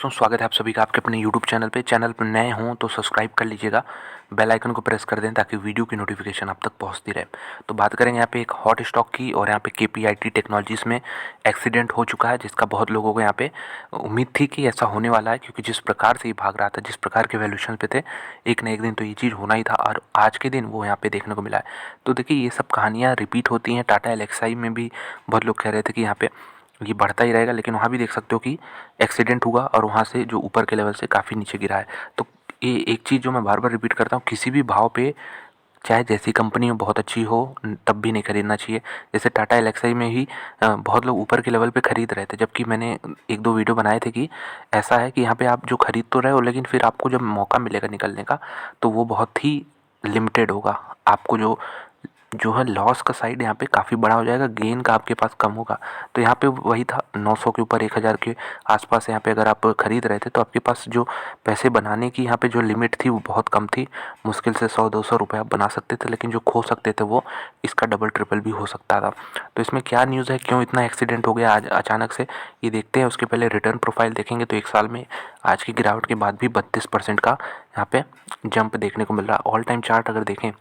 दोस्तों स्वागत है आप सभी का आपके अपने YouTube चैनल पे। चैनल पर नए हों तो सब्सक्राइब कर लीजिएगा, बेल आइकन को प्रेस कर दें ताकि वीडियो की नोटिफिकेशन आप तक पहुंचती रहे। तो बात करेंगे यहाँ पे एक हॉट स्टॉक की, और यहाँ पे KPIT टेक्नोलॉजीज़ में एक्सीडेंट हो चुका है, जिसका बहुत लोगों को यहाँ पे उम्मीद थी कि ऐसा होने वाला है, क्योंकि जिस प्रकार से ये भाग रहा था, जिस प्रकार के वैल्यूएशन पे थे, एक न एक दिन तो ये चीज़ होना ही था, और आज के दिन वो यहाँ पे देखने को मिला है। तो देखिए ये सब कहानियाँ रिपीट होती हैं। टाटा LXI में भी बहुत लोग कह रहे थे कि यहाँ पे ये बढ़ता ही रहेगा, लेकिन वहाँ भी देख सकते हो कि एक्सीडेंट हुआ और वहाँ से जो ऊपर के लेवल से काफ़ी नीचे गिरा है। तो ये एक चीज़ जो मैं बार बार रिपीट करता हूँ, किसी भी भाव पे चाहे जैसी कंपनी हो, बहुत अच्छी हो, तब भी नहीं खरीदना चाहिए। जैसे टाटा LXI में ही बहुत लोग ऊपर के लेवल पे खरीद रहे थे, जबकि मैंने एक दो वीडियो बनाए थे कि ऐसा है कि यहाँ पे आप जो खरीद तो रहे हो, लेकिन फिर आपको जब मौका मिलेगा निकलने का तो वो बहुत ही लिमिटेड होगा। आपको जो है लॉस का साइड यहाँ पे काफ़ी बड़ा हो जाएगा, गेन का आपके पास कम होगा। तो यहाँ पे वही था, 900 के ऊपर 1000 के आसपास यहाँ पे अगर आप खरीद रहे थे तो आपके पास जो पैसे बनाने की यहाँ पे जो लिमिट थी वो बहुत कम थी। मुश्किल से 100-200 रुपये आप बना सकते थे, लेकिन जो खो सकते थे वो इसका डबल ट्रिपल भी हो सकता था। तो इसमें क्या न्यूज़ है, क्यों इतना एक्सीडेंट हो गया आज अचानक से, ये देखते हैं। उसके पहले रिटर्न प्रोफाइल देखेंगे तो एक साल में आज की गिरावट के बाद भी 32% का यहाँ पे जंप देखने को मिल रहा है। ऑल टाइम चार्ट अगर देखें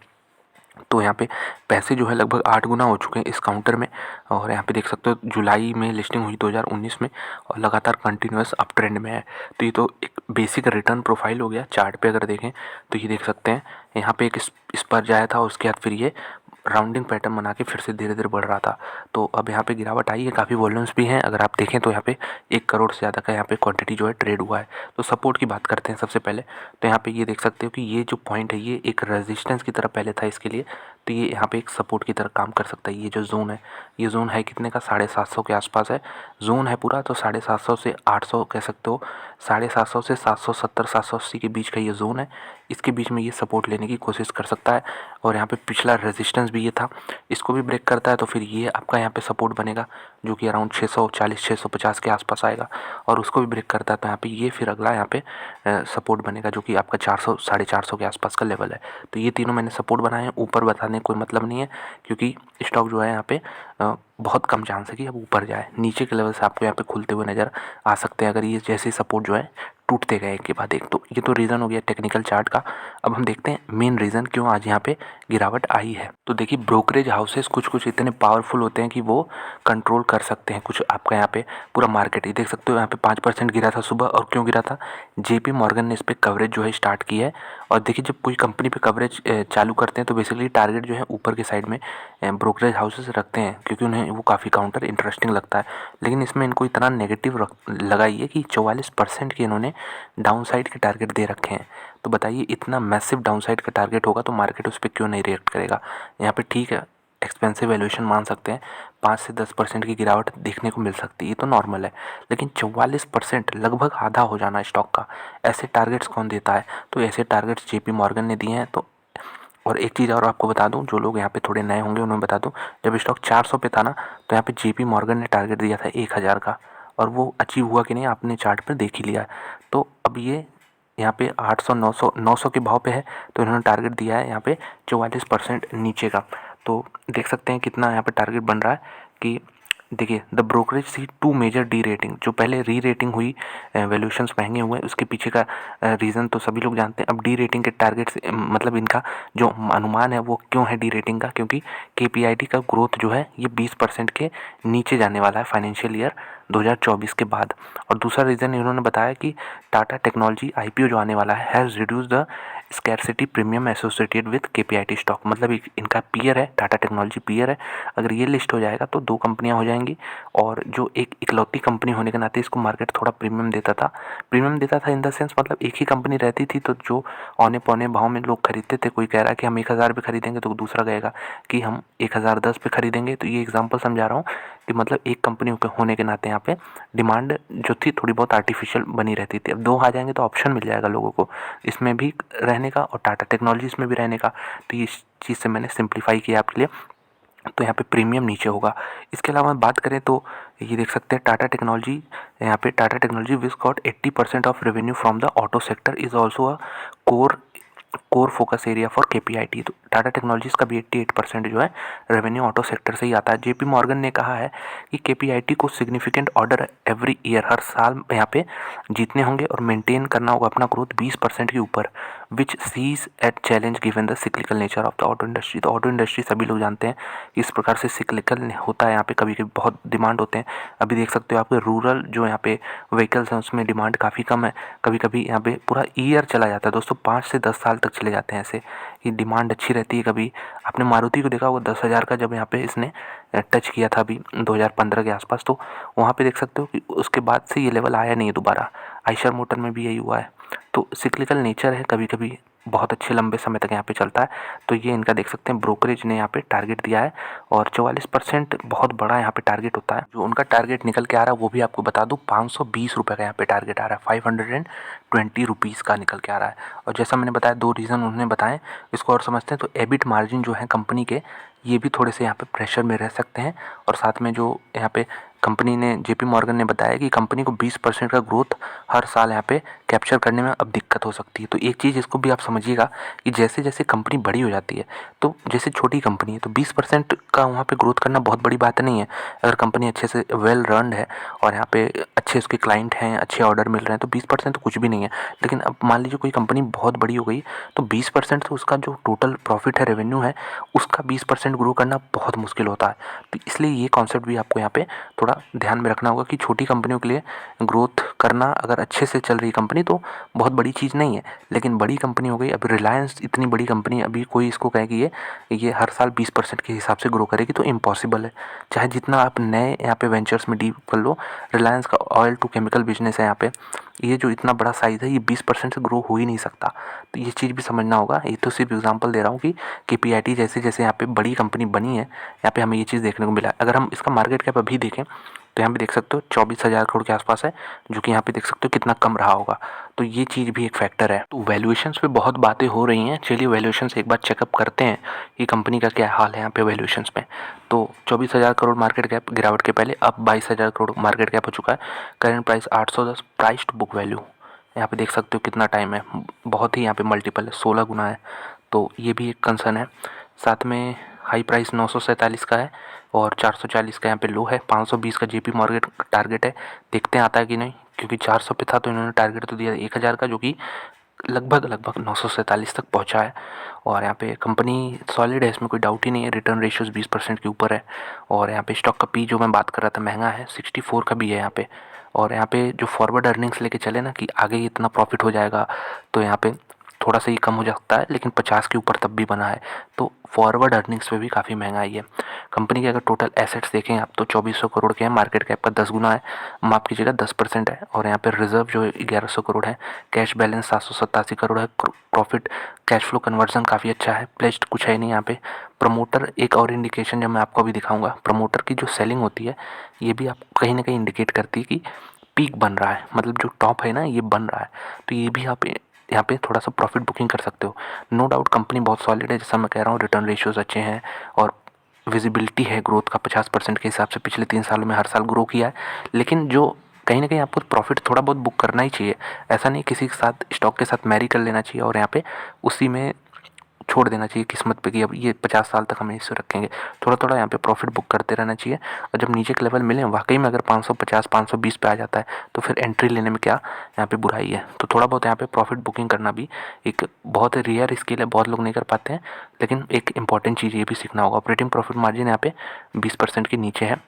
तो यहाँ पे पैसे जो है लगभग 8 गुना हो चुके हैं इस काउंटर में। और यहाँ पे देख सकते हो जुलाई में लिस्टिंग हुई 2019 में, और लगातार कंटिन्यूस अप ट्रेंड में है। तो ये तो एक बेसिक रिटर्न प्रोफाइल हो गया। चार्ट पे अगर देखें तो ये देख सकते हैं, यहाँ पे एक इस पर जाया था और उसके बाद फिर ये राउंडिंग पैटर्न बना के फिर से धीरे धीरे बढ़ रहा था। तो अब यहाँ पे गिरावट आई है, काफ़ी वॉल्यूम्स भी हैं। अगर आप देखें तो यहाँ पे 1 करोड़ से ज़्यादा का यहाँ पे क्वांटिटी जो है ट्रेड हुआ है। तो सपोर्ट की बात करते हैं सबसे पहले। तो यहाँ पे ये देख सकते हो कि ये जो पॉइंट है ये एक रेजिस्टेंस की तरह पहले था इसके लिए, तो ये यहाँ पे एक सपोर्ट की तरह काम कर सकता है। ये जो जोन है, ये जोन है कितने का, 750 के आसपास है जोन है पूरा। तो 750 से 800 कह सकते हो, 750 से 770 780 के बीच का ये जोन है। इसके बीच में ये सपोर्ट लेने की कोशिश कर सकता है। और यहाँ पे पिछला रेजिस्टेंस भी ये था, इसको भी ब्रेक करता है तो फिर ये आपका यहाँ पे सपोर्ट बनेगा, जो कि अराउंड 640 650 के आसपास आएगा। और उसको भी ब्रेक करता है तो यहाँ पे ये फिर अगला यहाँ पे सपोर्ट बनेगा, जो कि आपका 400 450 के आसपास का लेवल है। तो ये तीनों मैंने सपोर्ट बनाए हैं। ऊपर बताने कोई मतलब नहीं है, क्योंकि स्टॉक जो है यहाँ पे बहुत कम चांस है कि अब ऊपर जाए। नीचे के लेवल से आपको यहाँ पे खुलते हुए नज़र आ सकते हैं, अगर ये जैसे सपोर्ट जो है टूटते गए एक के बाद एक। तो ये तो रीज़न हो गया टेक्निकल चार्ट का। अब हम देखते हैं मेन रीज़न क्यों आज यहाँ पे गिरावट आई है। तो देखिए ब्रोकरेज हाउसेस कुछ कुछ इतने पावरफुल होते हैं कि वो कंट्रोल कर सकते हैं कुछ आपका यहाँ पे पूरा मार्केट। ये देख सकते हो यहाँ पे 5% गिरा था सुबह। और क्यों गिरा था, JP मॉर्गन ने इस पर कवरेज जो है स्टार्ट की है। और देखिए जब कोई कंपनी पे कवरेज चालू करते हैं तो बेसिकली टारगेट जो है ऊपर के साइड में ब्रोकरेज हाउसेस रखते हैं, क्योंकि उन्हें वो काफ़ी काउंटर इंटरेस्टिंग लगता है। लेकिन इसमें इनको इतना नेगेटिव लगाई है कि 44% के इन्होंने डाउन साइड के टारगेट दे रखे हैं। तो बताइए इतना मैसिव डाउन साइड का टारगेट होगा तो मार्केट उस पर क्यों नहीं रिएक्ट करेगा। यहाँ पे ठीक है, एक्सपेंसिव वैल्यूएशन मान सकते हैं, 5 से 10% की गिरावट देखने को मिल सकती है, ये तो नॉर्मल है। लेकिन 44% लगभग आधा हो जाना स्टॉक का, ऐसे टारगेट्स कौन देता है। तो ऐसे टारगेट्स JP मॉर्गन ने दिए हैं। तो और एक चीज़ और आपको बता दूं, जो लोग यहाँ पे थोड़े नए होंगे उन्हें बता दूं, जब स्टॉक 400 पे था ना, तो यहाँ पे JP मॉर्गन ने टारगेट दिया था 1000 का, और वो अचीव हुआ कि नहीं आपने चार्ट पर देख ही लिया। तो अब ये यहाँ पे 800 900 के भाव पे है, तो इन्होंने टारगेट दिया है यहाँ पे 44% नीचे का। तो देख सकते हैं कितना यहाँ पे टारगेट बन रहा है कि देखिए the brokerage see 2 major derating. जो पहले री रेटिंग हुई, वैल्यूएशंस महंगे हुए, उसके पीछे का रीज़न तो सभी लोग जानते हैं। अब डी रेटिंग के टारगेट से मतलब इनका जो अनुमान है वो क्यों है डी रेटिंग का, क्योंकि KPIT का ग्रोथ जो है ये 20% के नीचे जाने वाला है फाइनेंशियल ईयर 2024 के बाद। और दूसरा रीज़न इन्होंने बताया कि टाटा टेक्नोलॉजी IPO जो आने वाला है has reduce the scarcity premium associated with KPIT stock. मतलब इनका पीयर है, टाटा टेक्नोलॉजी पीयर है। अगर ये लिस्ट हो जाएगा तो 2 कंपनियां हो जाएंगी, और जो एक इकलौती कंपनी होने के नाते इसको मार्केट थोड़ा प्रीमियम देता था इन द सेंस, मतलब एक ही कंपनी रहती थी तो जो औने पौने भाव में लोग खरीदते थे। कोई कह रहा है कि हम 1000 पे खरीदेंगे तो दूसरा कहेगा कि हम 1010 पे खरीदेंगे। तो ये एग्जाम्पल समझा रहा हूँ कि मतलब एक कंपनी होने के नाते यहाँ पे डिमांड जो थी थोड़ी बहुत आर्टिफिशियल बनी रहती थी। अब 2 आ जाएंगे तो ऑप्शन मिल जाएगा लोगों को इसमें भी रहने का और टाटा टेक्नोलॉजीज़ में भी रहने का। तो ये चीज़ से मैंने सिंप्लीफाई किया आपके लिए। तो यहाँ पे प्रीमियम नीचे होगा। इसके अलावा बात करें तो ये देख सकते हैं टाटा टेक्नोलॉजी, यहाँ पे Tata technology which got 80% of revenue from the auto sector is also a core focus area for KPIT। तो टाटा टेक्नोलॉजीज़ का भी 88% जो है रेवेन्यू ऑटो सेक्टर से ही आता है। जेपी मॉर्गन ने कहा है कि केपीआईटी को सिग्निफिकेंट ऑर्डर एवरी ईयर, हर साल यहाँ पे जीतने होंगे और मेंटेन करना होगा अपना ग्रोथ 20% के ऊपर, विच सीज at challenge given the cyclical nature of the auto industry. तो ऑटो इंडस्ट्री सभी लोग जानते हैं कि इस प्रकार से सिक्लिकल होता है, यहाँ पे कभी कभी बहुत डिमांड होते हैं। अभी देख सकते हो आपके रूरल जो यहाँ पे व्हीकल्स हैं उसमें डिमांड काफ़ी कम है, कभी कभी यहाँ पे पूरा ईयर चला जाता है दोस्तों, 5 से 10 साल तक चले जाते हैं ऐसे, ये डिमांड अच्छी रहती है। कभी आपने मारुति को देखा होगा 10,000 का जब यहाँ पे इसने टच किया था अभी 2015 के आसपास, तो वहाँ पे देख सकते हो कि उसके बाद से ये लेवल आया नहीं है दोबारा। आइशर मोटर में भी यही हुआ है। तो सिक्लिकल नेचर है, कभी कभी बहुत अच्छे लंबे समय तक यहाँ पे चलता है। तो ये इनका देख सकते हैं ब्रोकरेज ने यहाँ पे टारगेट दिया है और 44% बहुत बड़ा यहाँ पे टारगेट होता है। जो उनका टारगेट निकल के आ रहा है वो भी आपको बता दूँ, 520 रुपये का यहाँ पे टारगेट आ रहा है, 520 रुपीज़ का निकल के आ रहा है। और जैसा मैंने बताया 2 रीज़न उन्होंने बताए, इसको और समझते हैं। तो एबिट मार्जिन जो है कंपनी के, ये भी थोड़े से यहाँ पे प्रेशर में रह सकते हैं। और साथ में जो यहाँ पे कंपनी ने, जेपी मॉर्गन ने बताया कि कंपनी को 20% का ग्रोथ हर साल यहाँ पे कैप्चर करने में अब दिक्कत हो सकती है। तो एक चीज़ इसको भी आप समझिएगा कि जैसे जैसे कंपनी बड़ी हो जाती है, तो जैसे छोटी कंपनी है तो 20% का वहाँ पे ग्रोथ करना बहुत बड़ी बात नहीं है। अगर कंपनी अच्छे से वेल रन है और यहाँ पे अच्छे उसके क्लाइंट हैं, अच्छे ऑर्डर मिल रहे हैं, तो 20% तो कुछ भी नहीं है। लेकिन अब मान लीजिए कोई कंपनी बहुत बड़ी हो गई, तो 20% से उसका जो टोटल प्रॉफिट है, रेवेन्यू है, उसका 20% ग्रो करना बहुत मुश्किल होता है। तो इसलिए ये कॉन्सेप्ट भी आपको यहाँ पे थोड़ा ध्यान में रखना होगा कि छोटी कंपनियों के लिए ग्रोथ करना, अगर अच्छे से चल रही कंपनी, तो बहुत बड़ी चीज़ नहीं है। लेकिन बड़ी कंपनी हो गई, अभी रिलायंस इतनी बड़ी कंपनी, अभी कोई इसको कहे कि ये हर साल 20% के हिसाब से ग्रो करेगी, तो इम्पॉसिबल है। चाहे जितना आप नए यहाँ पे वेंचर्स में डीप कर लो, रिलायंस का ऑयल टू केमिकल बिजनेस है यहाँ पे, ये जो इतना बड़ा साइज़ है, ये 20% से ग्रो हो ही नहीं सकता। तो ये चीज़ भी समझना होगा। ये तो सिर्फ एग्जांपल दे रहा हूँ कि केपीआईटी जैसे जैसे यहाँ पे बड़ी कंपनी बनी है, यहाँ पे हमें ये चीज़ देखने को मिला है। अगर हम इसका मार्केट कैप अभी देखें तो यहाँ पे देख सकते हो 24,000 करोड़ के आसपास है, जो कि यहाँ पे देख सकते हो कितना कम रहा होगा। तो ये चीज़ भी एक फैक्टर है। तो वैल्यूएशंस पे बहुत बातें हो रही हैं, चलिए वैल्यूएशंस एक बार चेकअप करते हैं कि कंपनी का क्या हाल है यहाँ पे वैल्यूएशंस में। तो 24,000 करोड़ मार्केट कैप गिरावट के पहले अब 22,000 करोड़ मार्केट कैप हो चुका है। Current price 810, price to book value यहाँ पे देख सकते हो कितना टाइम है, बहुत ही यहाँ पे मल्टीपल है, 16 गुना है। तो ये भी एक कंसर्न है। साथ में हाई प्राइस 947 का है और 440 का यहाँ पे लो है। 520 का जेपी मॉर्गन टारगेट है, देखते हैं आता है कि नहीं, क्योंकि 400 पे था तो इन्होंने टारगेट तो दिया 1000 का, जो कि लगभग 947 तक पहुंचा है। और यहाँ पे कंपनी सॉलिड है, इसमें कोई डाउट ही नहीं है। रिटर्न रेशियोज 20% के ऊपर है। और यहाँ पे स्टॉक का पी जो मैं बात कर रहा था महंगा है, 64 का भी है यहाँ पे। और यहाँ पे जो फॉरवर्ड अर्निंग्स लेके चले ना कि आगे इतना प्रॉफिट हो जाएगा, तो यहाँ पे थोड़ा सा ही कम हो जाता है, लेकिन 50 के ऊपर तब भी बना है। तो फॉरवर्ड अर्निंग्स पे भी काफ़ी महंगाई है। कंपनी के अगर टोटल एसेट्स देखें आप तो 2400 करोड़ के हैं, मार्केट कैप का 10 गुना है, माफ़ कीजिएगा 10% है। और यहाँ पे रिजर्व जो 1100 करोड़ है, कैश बैलेंस 787 करोड़ है, प्रॉफिट कैश फ्लो कन्वर्जन काफ़ी अच्छा है, प्लेस्ड कुछ है नहीं यहाँ पे। प्रमोटर एक और इंडिकेशन जब मैं आपको अभी दिखाऊंगा, प्रमोटर की जो सेलिंग होती है ये भी आप कहीं ना कहीं इंडिकेट करती है कि पीक बन रहा है, मतलब जो टॉप है ना ये बन रहा है। तो ये भी आप यहाँ पे थोड़ा सा प्रॉफिट बुकिंग कर सकते हो। नो डाउट कंपनी बहुत सॉलिड है, जैसा मैं कह रहा हूँ, रिटर्न रेशियोज अच्छे हैं और विजिबिलिटी है ग्रोथ का 50% के हिसाब से पिछले 3 सालों में हर साल ग्रो किया है। लेकिन जो कहीं ना कहीं आपको प्रॉफिट थोड़ा बहुत बुक करना ही चाहिए। ऐसा नहीं किसी के साथ स्टॉक के साथ मैरी कर लेना चाहिए और यहाँ पे उसी में छोड़ देना चाहिए किस्मत पे कि अब ये 50 साल तक हम इसे रखेंगे। थोड़ा थोड़ा यहाँ पे प्रॉफिट बुक करते रहना चाहिए। और जब नीचे के लेवल मिले वाकई में, अगर 550 520 पे आ जाता है तो फिर एंट्री लेने में क्या यहाँ पे बुराई है। तो थोड़ा बहुत यहाँ पे प्रॉफिट बुकिंग करना भी एक बहुत रेयर स्किल है, बहुत लोग नहीं कर पाते हैं, लेकिन एक इंपॉर्टेंट चीज़ ये भी सीखना होगा। ऑपरेटिंग प्रॉफिट मार्जिन यहाँ पे 20% के नीचे है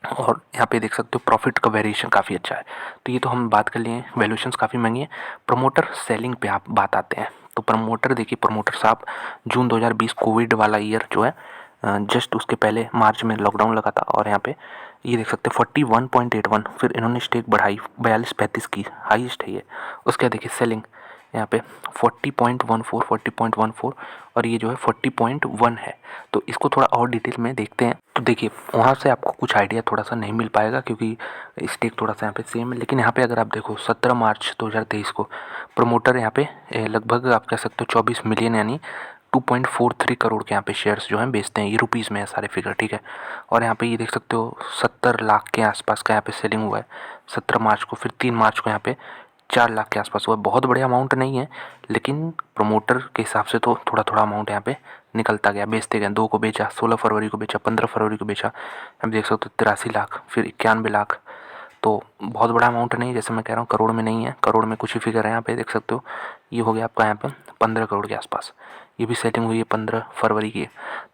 और यहाँ पे देख सकते हो प्रॉफिट का वेरिएशन काफ़ी अच्छा है। तो ये तो हम बात कर लिए, वैल्यूएशंस काफ़ी महंगी है। प्रमोटर सेलिंग पे आप बात आते हैं। तो प्रमोटर देखिए, प्रमोटर साहब जून 2020 कोविड वाला ईयर जो है, जस्ट उसके पहले मार्च में लॉकडाउन लगा था और यहाँ पे ये देख सकते हैं 41.81, फिर इन्होंने स्टेक बढ़ाई 42-35 की, हाईएस्ट है ये। उसके बाद देखिए सेलिंग यहाँ पे 40.14 40.14 और ये जो है 40.1 है। तो इसको थोड़ा और डिटेल में देखते हैं। तो देखिए वहाँ से आपको कुछ आइडिया थोड़ा सा नहीं मिल पाएगा क्योंकि स्टेक थोड़ा सा यहाँ पे सेम है, लेकिन यहाँ पे अगर आप देखो 17 मार्च 2023 को प्रमोटर यहाँ पे लगभग आप कह सकते हो 24 मिलियन यानी 2.43 करोड़ के यहाँ पे शेयर्स जो हैं बेचते हैं। ये रुपीज़ में है सारे फिगर, ठीक है। और यहाँ पे ये देख सकते हो 70 लाख के आसपास का यहाँ पे सेलिंग हुआ है 17 मार्च को। फिर 3 मार्च को यहाँ पे 4 लाख के आसपास हुआ। बहुत बड़े अमाउंट नहीं है, लेकिन प्रमोटर के हिसाब से तो थोड़ा थोड़ा अमाउंट यहाँ पे निकलता गया, बेचते गए। 2 को बेचा, 16 फरवरी को बेचा, 15 फरवरी को बेचा, अब देख सकते हो 83 लाख, फिर 91 लाख। तो बहुत बड़ा अमाउंट नहीं है, जैसे मैं कह रहा हूँ करोड़ में नहीं है, करोड़ में कुछ ही फिगर है यहाँ पे देख सकते हो। ये हो गया आपका यहाँ पे 15 करोड़ के आसपास। ये भी सेटिंग हुई है 15 फरवरी की।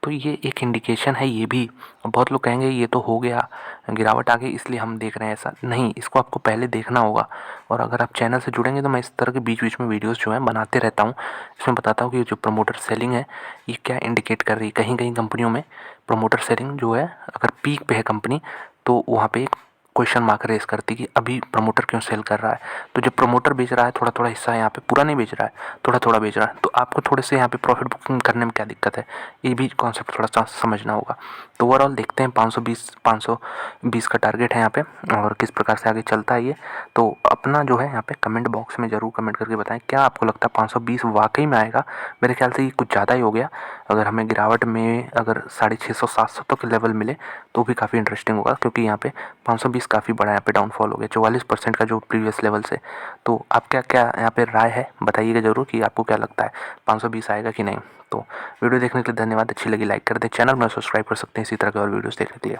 तो ये एक इंडिकेशन है ये भी। बहुत लोग कहेंगे ये तो हो गया, गिरावट आ गई इसलिए हम देख रहे हैं, ऐसा नहीं, इसको आपको पहले देखना होगा। और अगर आप चैनल से जुड़ेंगे तो मैं इस तरह के बीच बीच में वीडियोस जो हैं बनाते रहता हूँ। इसमें बताता हूँ कि जो प्रमोटर सेलिंग है ये क्या इंडिकेट कर रही है। कहीं कहीं कंपनियों में प्रमोटर सेलिंग जो है, अगर पीक पे है कंपनी तो वहाँ पे एक क्वेश्चन मार्क रेस करती कि अभी प्रमोटर क्यों सेल कर रहा है। तो जब प्रमोटर बेच रहा है थोड़ा थोड़ा हिस्सा, यहाँ पे पूरा नहीं बेच रहा है, थोड़ा थोड़ा बेच रहा है, तो आपको थोड़े से यहाँ पे प्रॉफिट बुकिंग करने में क्या दिक्कत है, ये भी कॉन्सेप्ट थोड़ा सा समझना होगा। तो ओवरऑल देखते हैं 520 का टारगेट है यहाँ पे, और किस प्रकार से आगे चलता है ये। तो अपना जो है यहाँ पे कमेंट बॉक्स में ज़रूर कमेंट करके बताएं क्या आपको लगता है 520 वाकई में आएगा। मेरे ख्याल से ये कुछ ज़्यादा ही हो गया। अगर हमें गिरावट में अगर 650-700 तक लेवल मिले तो भी काफ़ी इंटरेस्टिंग होगा, क्योंकि यहाँ पे 520 काफ़ी बड़ा यहाँ पे डाउनफॉल हो गया 44% का जो प्रीवियस लेवल से। तो आप क्या क्या यहाँ पे राय है बताइएगा ज़रूर कि आपको क्या लगता है 520 आएगा कि नहीं। तो वीडियो देखने के लिए धन्यवाद। अच्छी लगी लाइक कर दें, चैनल में सब्सक्राइब कर सकते हैं इसी तरह के और वीडियोस देखने के लिए।